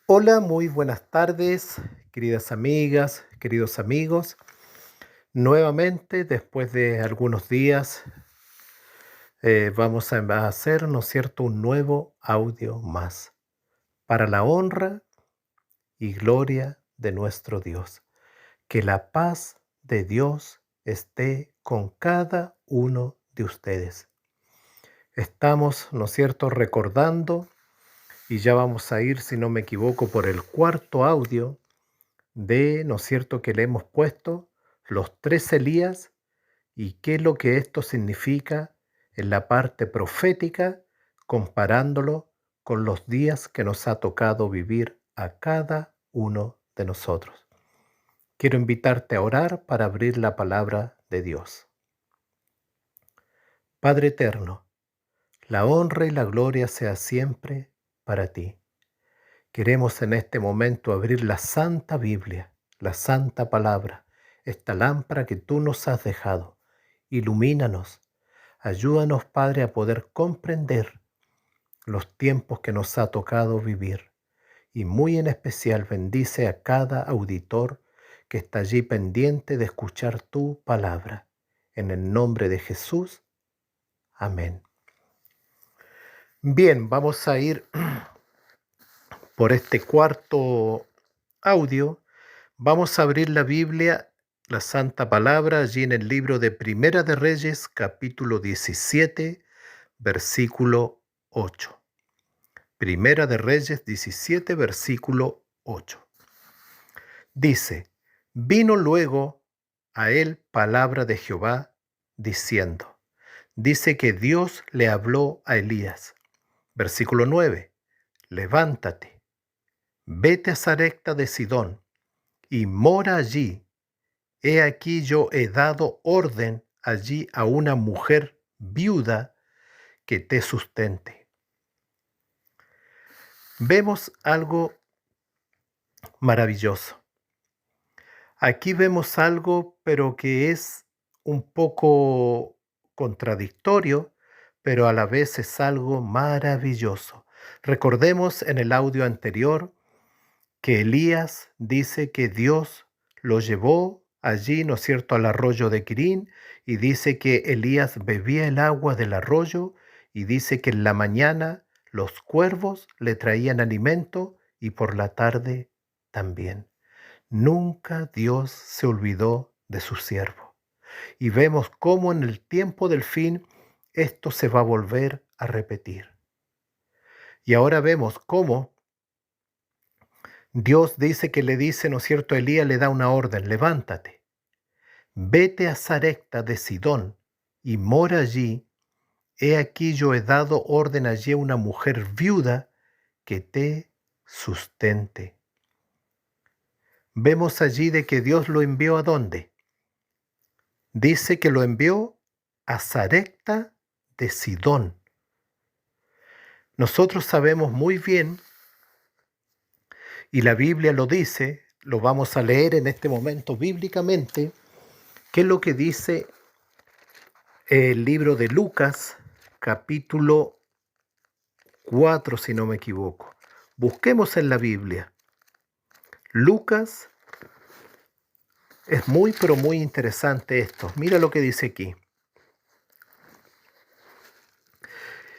Hola, muy buenas tardes, queridas amigas, queridos amigos. Nuevamente, después de algunos días, vamos a hacer, ¿no es cierto?, un nuevo audio más para la honra y gloria de nuestro Dios. Que la paz de Dios esté con cada uno de ustedes. Estamos, ¿no es cierto?, recordando y ya vamos a ir, si no me equivoco, por el cuarto audio ¿no es cierto?, que le hemos puesto los tres Elías y qué es lo que esto significa en la parte profética, comparándolo con los días que nos ha tocado vivir a cada uno de nosotros. Quiero invitarte a orar para abrir la palabra de Dios. Padre eterno, la honra y la gloria sea siempre para ti. Queremos en este momento abrir la Santa Biblia, la Santa Palabra, esta lámpara que tú nos has dejado. Ilumínanos, ayúdanos, Padre, a poder comprender los tiempos que nos ha tocado vivir. Y muy en especial bendice a cada auditor que está allí pendiente de escuchar tu palabra. En el nombre de Jesús, amén. Bien, vamos a ir por este cuarto audio. Vamos a abrir la Biblia, la Santa Palabra, allí en el libro de Primera de Reyes, capítulo 17, versículo 8. Primera de Reyes 17, versículo 8. Dice, vino luego a él palabra de Jehová, diciendo, dice que Dios le habló a Elías. Versículo 9, levántate, vete a Sarepta de Sidón y mora allí. He aquí yo he dado orden allí a una mujer viuda que te sustente. Vemos algo maravilloso. Aquí vemos algo, pero que es un poco contradictorio, pero a la vez es algo maravilloso. Recordemos en el audio anterior que Elías dice que Dios lo llevó allí, ¿no es cierto?, al arroyo de Quirín, y dice que Elías bebía el agua del arroyo, y dice que en la mañana los cuervos le traían alimento y por la tarde también. Nunca Dios se olvidó de su siervo. Y vemos cómo en el tiempo del fin esto se va a volver a repetir. Y ahora vemos cómo Dios dice que le dice, ¿no es cierto?, Elías le da una orden, levántate, vete a Sarepta de Sidón y mora allí. He aquí yo he dado orden allí a una mujer viuda que te sustente. Vemos allí de que Dios lo envió ¿a dónde? Dice que lo envió a Sarepta de Sidón. Nosotros sabemos muy bien, y la Biblia lo dice, lo vamos a leer en este momento bíblicamente, qué es lo que dice el libro de Lucas, capítulo 4, si no me equivoco. Busquemos en la Biblia. Lucas, es muy, pero muy interesante esto. Mira lo que dice aquí.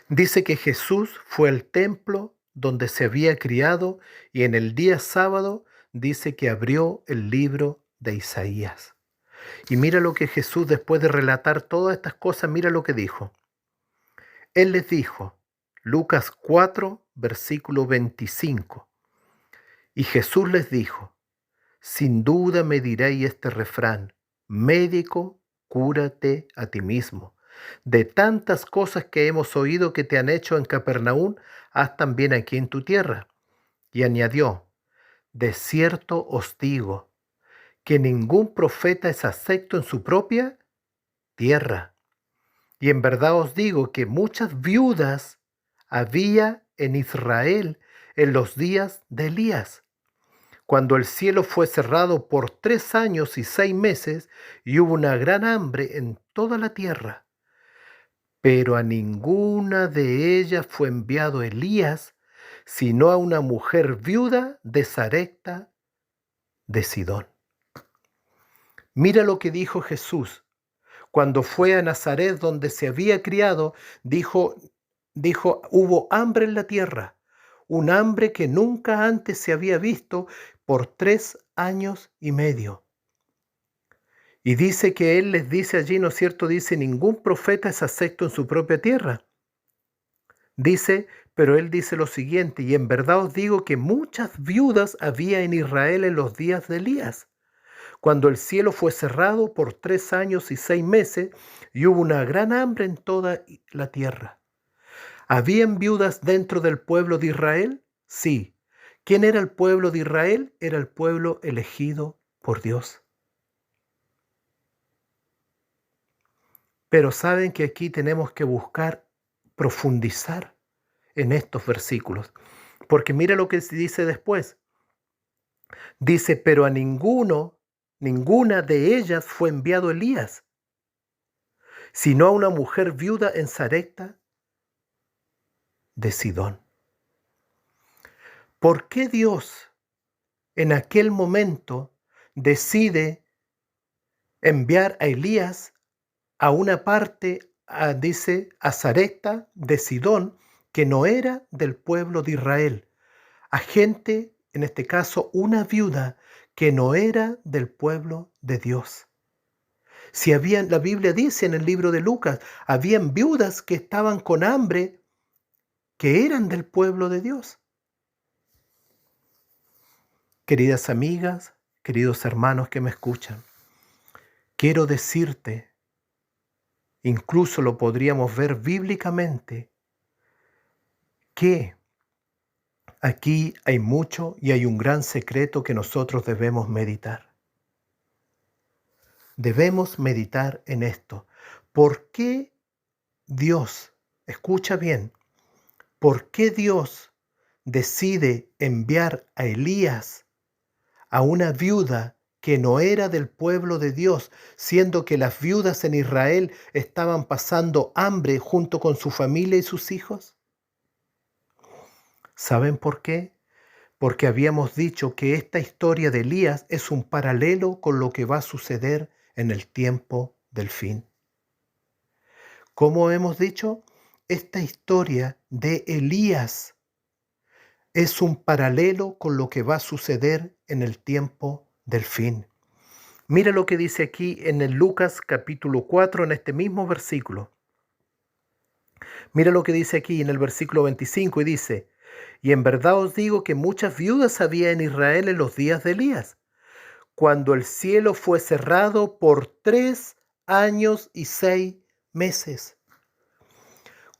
Dice que Jesús fue al templo donde se había criado y en el día sábado dice que abrió el libro de Isaías. Y mira lo que Jesús, después de relatar todas estas cosas, mira lo que dijo. Él les dijo, Lucas 4, versículo 25. Y Jesús les dijo, sin duda me diréis este refrán, médico, cúrate a ti mismo. De tantas cosas que hemos oído que te han hecho en Capernaum, haz también aquí en tu tierra. Y añadió, de cierto os digo, que ningún profeta es acepto en su propia tierra. Y en verdad os digo que muchas viudas había en Israel en los días de Elías, cuando el cielo fue cerrado por 3 años y 6 meses y hubo una gran hambre en toda la tierra. Pero a ninguna de ellas fue enviado Elías, sino a una mujer viuda de Sarepta de Sidón. Mira lo que dijo Jesús. Cuando fue a Nazaret, donde se había criado, dijo, hubo hambre en la tierra, un hambre que nunca antes se había visto por 3 años y medio. Y dice que él les dice allí, ¿no es cierto? Dice, ningún profeta es acepto en su propia tierra. Dice, pero él dice lo siguiente, y en verdad os digo que muchas viudas había en Israel en los días de Elías, cuando el cielo fue cerrado por 3 años y 6 meses, y hubo una gran hambre en toda la tierra. ¿Habían viudas dentro del pueblo de Israel? Sí. ¿Quién era el pueblo de Israel? Era el pueblo elegido por Dios. Pero saben que aquí tenemos que buscar profundizar en estos versículos. Porque mira lo que se dice después. Dice, pero a ninguna de ellas fue enviado Elías, sino a una mujer viuda en Sarepta de Sidón. ¿Por qué Dios en aquel momento decide enviar a Elías a una parte, dice, a Sarepta de Sidón, que no era del pueblo de Israel? A gente, en este caso, una viuda que no era del pueblo de Dios. Si habían, la Biblia dice en el libro de Lucas, habían viudas que estaban con hambre, que eran del pueblo de Dios. Queridas amigas, queridos hermanos que me escuchan, quiero decirte, incluso lo podríamos ver bíblicamente, que aquí hay mucho y hay un gran secreto que nosotros debemos meditar. Debemos meditar en esto. ¿Por qué Dios, escucha bien, por qué Dios decide enviar a Elías a una viuda que no era del pueblo de Dios, siendo que las viudas en Israel estaban pasando hambre junto con su familia y sus hijos? ¿Saben por qué? Porque habíamos dicho que esta historia de Elías es un paralelo con lo que va a suceder en el tiempo del fin. Como hemos dicho, esta historia de Elías es un paralelo con lo que va a suceder en el tiempo del fin. Mira lo que dice aquí en el Lucas capítulo 4, en este mismo versículo. Mira lo que dice aquí en el versículo 25 y dice, y en verdad os digo que muchas viudas había en Israel en los días de Elías, cuando el cielo fue cerrado por 3 años y 6 meses.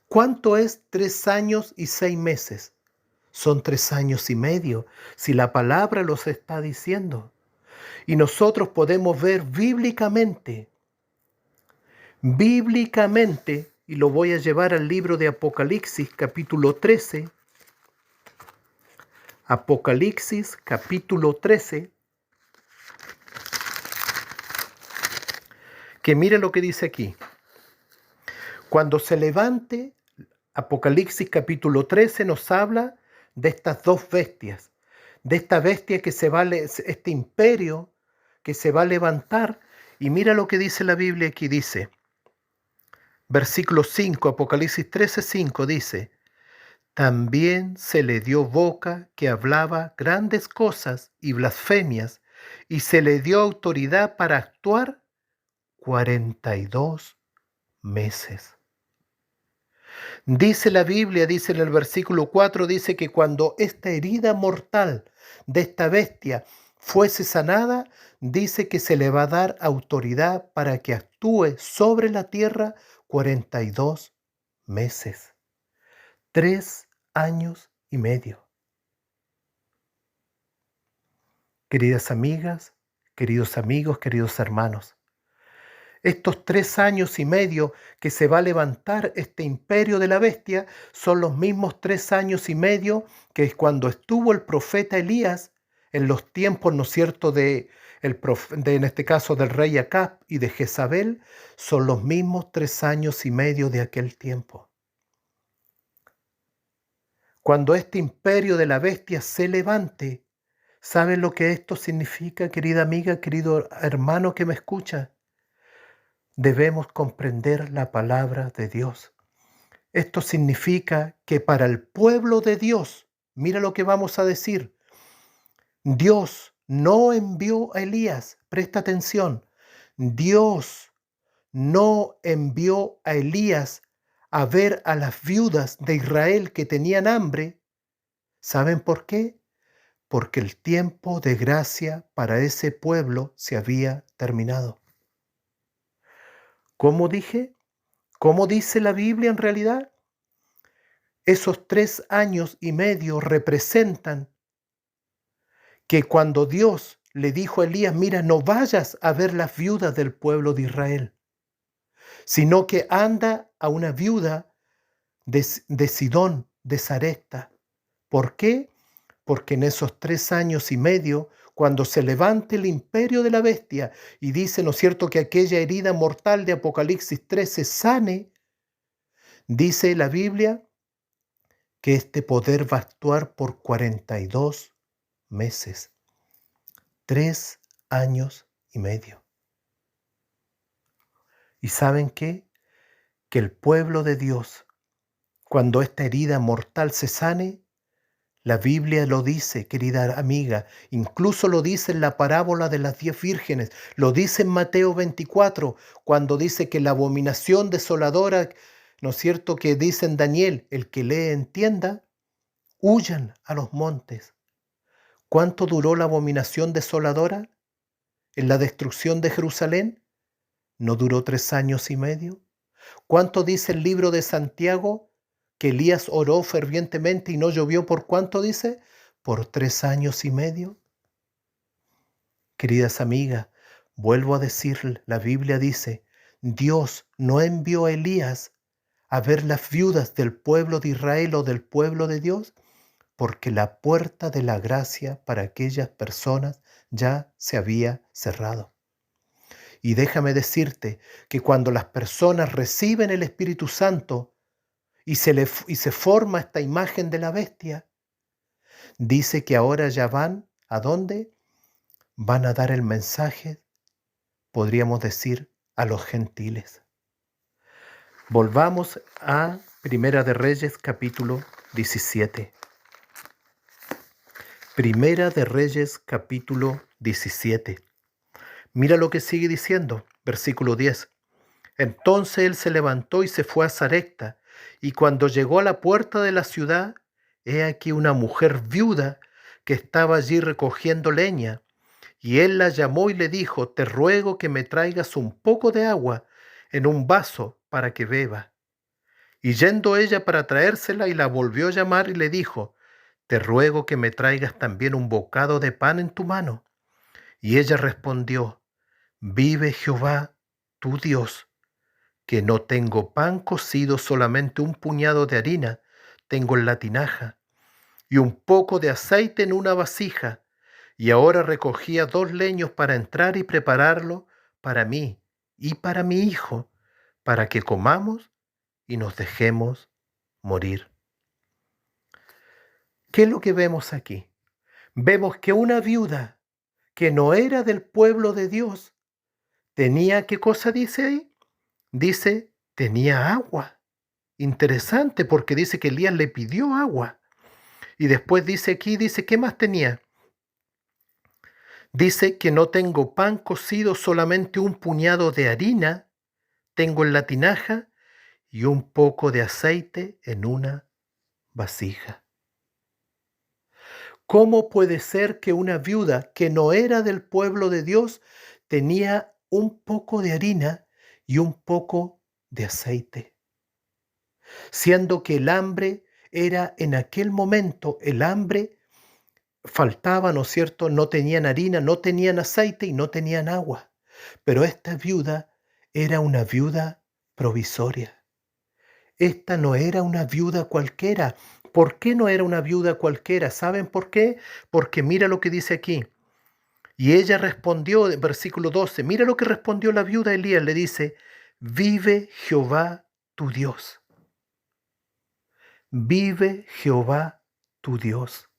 ¿Cuánto es 3 años y 6 meses? Son 3 años y medio, si la palabra los está diciendo. Y nosotros podemos ver bíblicamente, y lo voy a llevar al libro de Apocalipsis capítulo 13, Apocalipsis capítulo 13, que mire lo que dice aquí. Cuando se levante, Apocalipsis capítulo 13 nos habla de estas dos bestias, de esta bestia que se va, este imperio que se va a levantar. Y mira lo que dice la Biblia aquí, dice, versículo 5, Apocalipsis 13, 5, dice, también se le dio boca que hablaba grandes cosas y blasfemias, y se le dio autoridad para actuar 42 meses. Dice la Biblia, dice en el versículo 4, dice que cuando esta herida mortal de esta bestia fuese sanada, dice que se le va a dar autoridad para que actúe sobre la tierra 42 meses. 3 años y medio. Queridas amigas, queridos amigos, queridos hermanos, estos 3 años y medio que se va a levantar este imperio de la bestia son los mismos 3 años y medio que es cuando estuvo el profeta Elías en los tiempos, ¿no es cierto?, en este caso del rey Acab y de Jezabel, son los mismos 3 años y medio de aquel tiempo. Cuando este imperio de la bestia se levante, ¿saben lo que esto significa, querida amiga, querido hermano que me escucha? Debemos comprender la palabra de Dios. Esto significa que para el pueblo de Dios, mira lo que vamos a decir, Dios no envió a Elías, presta atención, Dios no envió a Elías a ver a las viudas de Israel que tenían hambre. ¿Saben por qué? Porque el tiempo de gracia para ese pueblo se había terminado. ¿Cómo dije? ¿Cómo dice la Biblia en realidad? Esos 3 años y medio representan que cuando Dios le dijo a Elías, mira, no vayas a ver las viudas del pueblo de Israel, sino que anda a una viuda de Sidón, de Sarepta. ¿Por qué? Porque en esos 3 años y medio, cuando se levante el imperio de la bestia y dice, ¿no es cierto?, que aquella herida mortal de Apocalipsis 13 sane, dice la Biblia que este poder va a actuar por 42 meses, 3 años y medio. ¿Y saben qué? Que el pueblo de Dios, cuando esta herida mortal se sane, la Biblia lo dice, querida amiga, incluso lo dice en la parábola de las 10 vírgenes, lo dice en Mateo 24, cuando dice que la abominación desoladora, ¿no es cierto?, que dice en Daniel, el que lee entienda, huyan a los montes. ¿Cuánto duró la abominación desoladora en la destrucción de Jerusalén? ¿No duró 3 años y medio? ¿Cuánto dice el libro de Santiago? Que Elías oró fervientemente y no llovió. ¿Por cuánto dice? Por 3 años y medio. Queridas amigas, vuelvo a decir, la Biblia dice, Dios no envió a Elías a ver las viudas del pueblo de Israel o del pueblo de Dios, porque la puerta de la gracia para aquellas personas ya se había cerrado. Y déjame decirte que cuando las personas reciben el Espíritu Santo y se forma esta imagen de la bestia, dice que ahora ya van, ¿a dónde? Van a dar el mensaje, podríamos decir, a los gentiles. Volvamos a Primera de Reyes, capítulo 17. Primera de Reyes, capítulo 17. Mira lo que sigue diciendo, versículo 10. Entonces él se levantó y se fue a Sarepta, y cuando llegó a la puerta de la ciudad, he aquí una mujer viuda que estaba allí recogiendo leña, y él la llamó y le dijo, te ruego que me traigas un poco de agua en un vaso para que beba. Y yendo ella para traérsela y la volvió a llamar y le dijo, te ruego que me traigas también un bocado de pan en tu mano. Y ella respondió, vive Jehová, tu Dios, que no tengo pan cocido, solamente un puñado de harina tengo en la tinaja, y un poco de aceite en una vasija, y ahora recogía 2 leños para entrar y prepararlo para mí y para mi hijo, para que comamos y nos dejemos morir. ¿Qué es lo que vemos aquí? Vemos que una viuda que no era del pueblo de Dios tenía, ¿qué cosa dice ahí? Dice, tenía agua. Interesante, porque dice que Elías le pidió agua. Y después dice aquí, dice, ¿qué más tenía? Dice que no tengo pan cocido, solamente un puñado de harina tengo en la tinaja y un poco de aceite en una vasija. ¿Cómo puede ser que una viuda que no era del pueblo de Dios tenía un poco de harina y un poco de aceite? Siendo que el hambre era en aquel momento, el hambre faltaba, ¿no es cierto? No tenían harina, no tenían aceite y no tenían agua. Pero esta viuda era una viuda provisoria. Esta no era una viuda cualquiera. ¿Por qué no era una viuda cualquiera? ¿Saben por qué? Porque mira lo que dice aquí. Y ella respondió, en versículo 12, mira lo que respondió la viuda a Elías, le dice, vive Jehová tu Dios. vive Jehová tu Dios.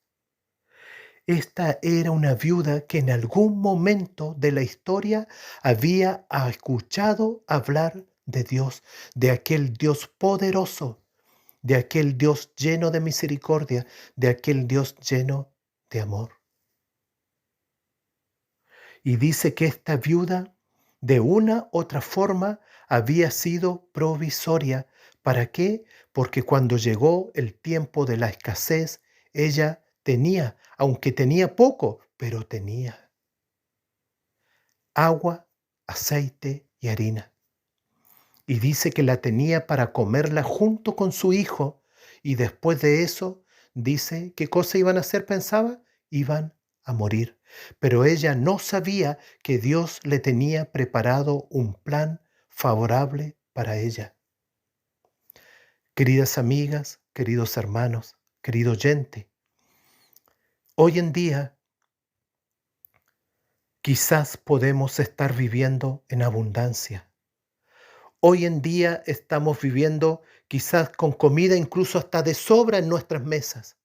Esta era una viuda que en algún momento de la historia había escuchado hablar de Dios, de aquel Dios poderoso, de aquel Dios lleno de misericordia, de aquel Dios lleno de amor. Y dice que esta viuda, de una u otra forma, había sido provisoria. ¿Para qué? Porque cuando llegó el tiempo de la escasez, ella tenía, aunque tenía poco, pero tenía agua, aceite y harina. Y dice que la tenía para comerla junto con su hijo. Y después de eso, dice, ¿qué cosa iban a hacer? Pensaba, iban a morir. Pero ella no sabía que Dios le tenía preparado un plan favorable para ella. Queridas amigas, queridos hermanos, querido oyente, hoy en día quizás podemos estar viviendo en abundancia. Hoy en día estamos viviendo quizás con comida incluso hasta de sobra en nuestras mesas.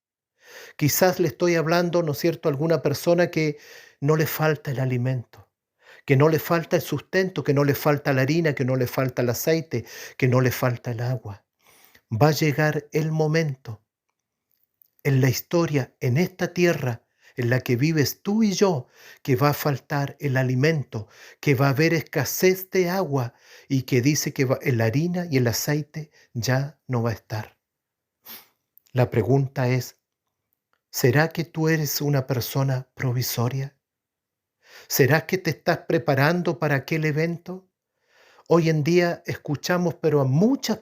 Quizás le estoy hablando, ¿no es cierto?, a alguna persona que no le falta el alimento, que no le falta el sustento, que no le falta la harina, que no le falta el aceite, que no le falta el agua. Va a llegar el momento en la historia, en esta tierra en la que vives tú y yo, que va a faltar el alimento, que va a haber escasez de agua y que dice que la harina y el aceite ya no va a estar. La pregunta es, ¿será que tú eres una persona provisoria? ¿Será que te estás preparando para aquel evento? Hoy en día escuchamos, pero muchas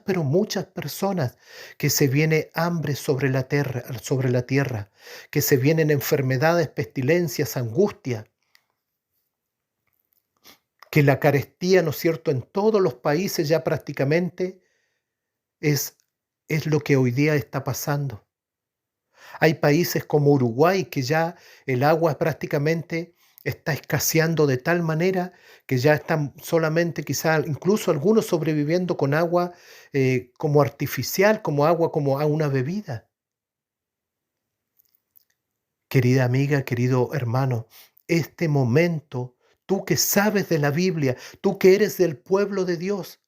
personas, que se viene hambre sobre la tierra, que se vienen enfermedades, pestilencias, angustia, que la carestía, ¿no es cierto?, en todos los países ya prácticamente es, es lo que hoy día está pasando. Hay países como Uruguay que ya el agua prácticamente está escaseando de tal manera que ya están solamente quizá incluso algunos sobreviviendo con agua como artificial, como agua, como a una bebida. Querida amiga, querido hermano, este momento, tú que sabes de la Biblia, tú que eres del pueblo de Dios,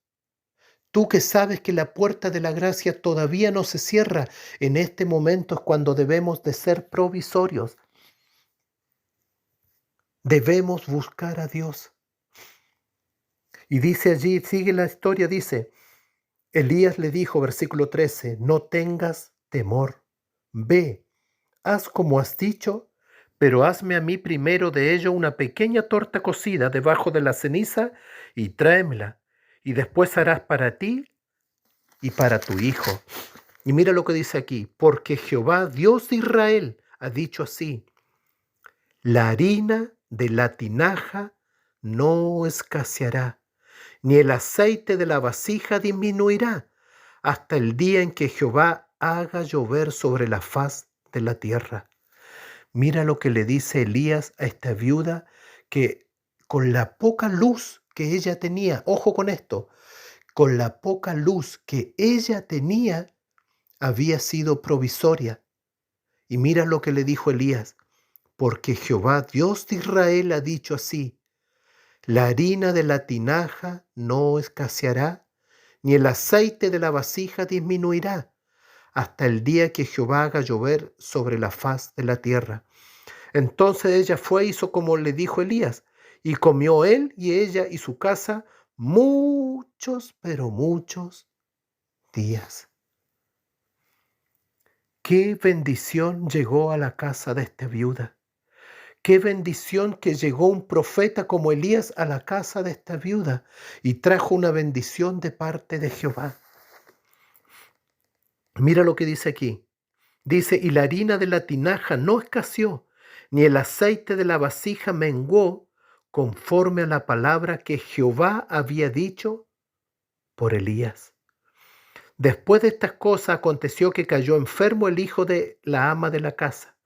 tú que sabes que la puerta de la gracia todavía no se cierra, en este momento es cuando debemos de ser provisorios. Debemos buscar a Dios. Y dice allí, sigue la historia, dice, Elías le dijo, versículo 13, no tengas temor, ve, haz como has dicho, pero hazme a mí primero de ello una pequeña torta cocida debajo de la ceniza y tráemela, y después harás para ti y para tu hijo. Y mira lo que dice aquí, porque Jehová, Dios de Israel, ha dicho así, la harina de la tinaja no escaseará, ni el aceite de la vasija disminuirá, hasta el día en que Jehová haga llover sobre la faz de la tierra. Mira lo que le dice Elías a esta viuda, que con la poca luz que ella tenía, ojo con esto, con la poca luz que ella tenía, había sido provisoria. Y mira lo que le dijo Elías, porque Jehová, Dios de Israel, ha dicho así, la harina de la tinaja no escaseará, ni el aceite de la vasija disminuirá, hasta el día que Jehová haga llover sobre la faz de la tierra. Entonces ella fue e hizo como le dijo Elías, y comió él y ella y su casa muchos, pero muchos días. Qué bendición llegó a la casa de esta viuda. Qué bendición que llegó un profeta como Elías a la casa de esta viuda y trajo una bendición de parte de Jehová. Mira lo que dice aquí. Dice, y la harina de la tinaja no escaseó, ni el aceite de la vasija menguó, conforme a la palabra que Jehová había dicho por Elías. Después de estas cosas aconteció que cayó enfermo el hijo de la ama de la casa,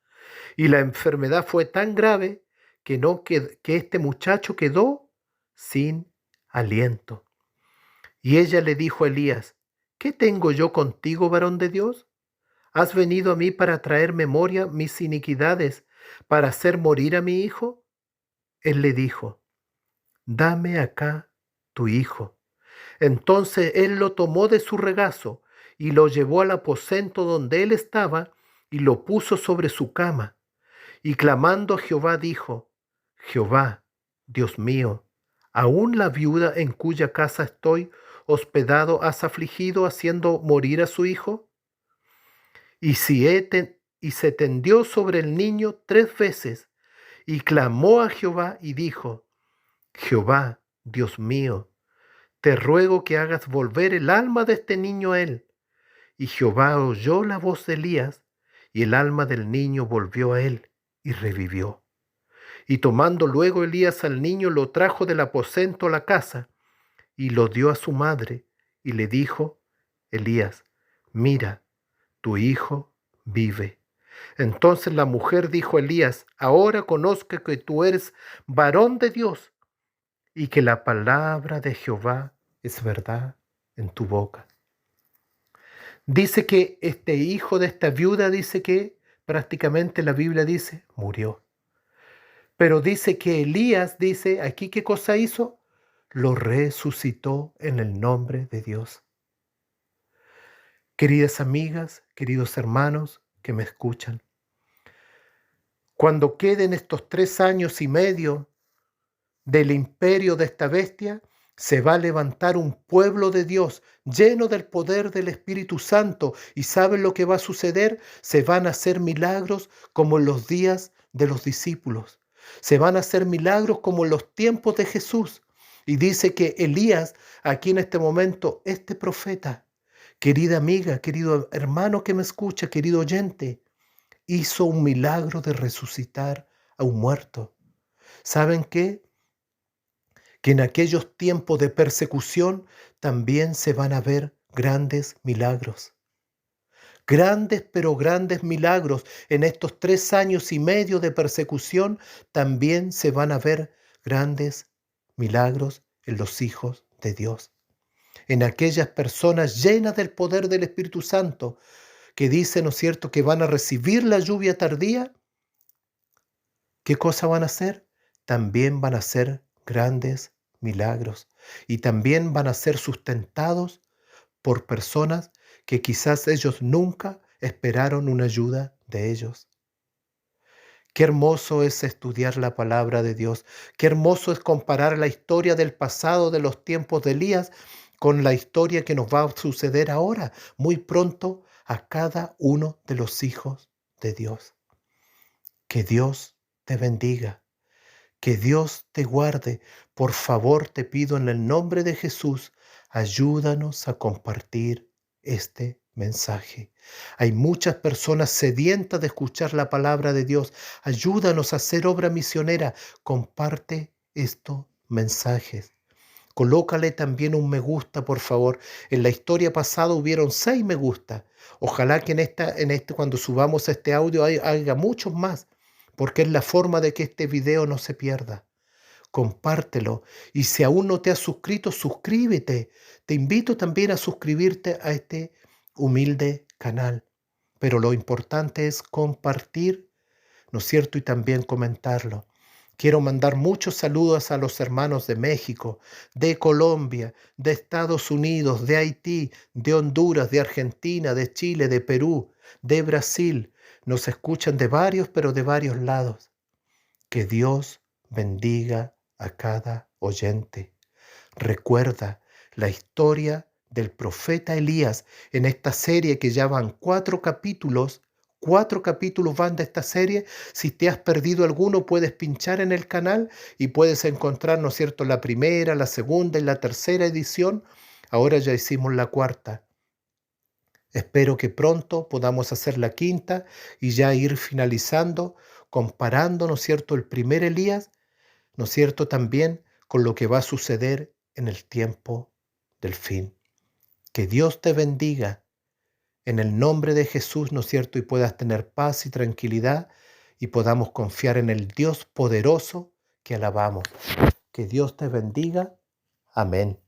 y la enfermedad fue tan grave que este muchacho quedó sin aliento. Y ella le dijo a Elías, ¿qué tengo yo contigo, varón de Dios? ¿Has venido a mí para traer memoria mis iniquidades, para hacer morir a mi hijo? Él le dijo, dame acá tu hijo. Entonces él lo tomó de su regazo y lo llevó al aposento donde él estaba y lo puso sobre su cama. Y clamando a Jehová dijo, Jehová, Dios mío, aún la viuda en cuya casa estoy hospedado has afligido haciendo morir a su hijo. Y se tendió sobre el niño 3 veces y clamó a Jehová y dijo, Jehová, Dios mío, te ruego que hagas volver el alma de este niño a él. Y Jehová oyó la voz de Elías, y el alma del niño volvió a él, y revivió. Y tomando luego Elías al niño, lo trajo del aposento a la casa, y lo dio a su madre, y le dijo, Elías, mira, tu hijo vive. Entonces la mujer dijo a Elías, ahora conozco que tú eres varón de Dios, y que la palabra de Jehová es verdad en tu boca. Dice que este hijo de esta viuda, dice que prácticamente la Biblia dice, murió. Pero dice que Elías, dice aquí, ¿qué cosa hizo? Lo resucitó en el nombre de Dios. Queridas amigas, queridos hermanos que me escuchan, cuando queden estos 3 años y medio del imperio de esta bestia, se va a levantar un pueblo de Dios lleno del poder del Espíritu Santo. ¿Y saben lo que va a suceder? Se van a hacer milagros como en los días de los discípulos. Se van a hacer milagros como en los tiempos de Jesús. Y dice que Elías, aquí en este momento, este profeta, querida amiga, querido hermano que me escucha, querido oyente, hizo un milagro de resucitar a un muerto. ¿Saben qué? Que en aquellos tiempos de persecución también se van a ver grandes milagros. Grandes, pero grandes milagros. En estos 3 años y medio de persecución también se van a ver grandes milagros en los hijos de Dios. En aquellas personas llenas del poder del Espíritu Santo que dicen, ¿no es cierto?, que van a recibir la lluvia tardía. ¿Qué cosa van a hacer? También van a hacer grandes milagros y también van a ser sustentados por personas que quizás ellos nunca esperaron una ayuda de ellos. Qué hermoso es estudiar la palabra de Dios. Qué hermoso es comparar la historia del pasado de los tiempos de Elías con la historia que nos va a suceder ahora, muy pronto, a cada uno de los hijos de Dios. Que Dios te bendiga. Que Dios te guarde. Por favor, te pido en el nombre de Jesús, ayúdanos a compartir este mensaje. Hay muchas personas sedientas de escuchar la palabra de Dios. Ayúdanos a hacer obra misionera. Comparte estos mensajes. Colócale también un me gusta, por favor. En la historia pasada hubieron 6 me gusta. Ojalá que cuando subamos este audio haya muchos más, porque es la forma de que este video no se pierda. Compártelo. Y si aún no te has suscrito, suscríbete. Te invito también a suscribirte a este humilde canal. Pero lo importante es compartir, ¿no es cierto? Y también comentarlo. Quiero mandar muchos saludos a los hermanos de México, de Colombia, de Estados Unidos, de Haití, de Honduras, de Argentina, de Chile, de Perú, de Brasil. Nos escuchan de varios, pero de varios lados. Que Dios bendiga a cada oyente. Recuerda la historia del profeta Elías en esta serie que ya van 4 capítulos. 4 capítulos van de esta serie. Si te has perdido alguno, puedes pinchar en el canal y puedes encontrar, ¿no es cierto?, la primera, la segunda y la tercera edición. Ahora ya hicimos la 4ª. Espero que pronto podamos hacer la 5ª y ya ir finalizando, comparando, ¿no es cierto?, el primer Elías, ¿no es cierto?, también con lo que va a suceder en el tiempo del fin. Que Dios te bendiga en el nombre de Jesús, ¿no es cierto?, y puedas tener paz y tranquilidad y podamos confiar en el Dios poderoso que alabamos. Que Dios te bendiga. Amén.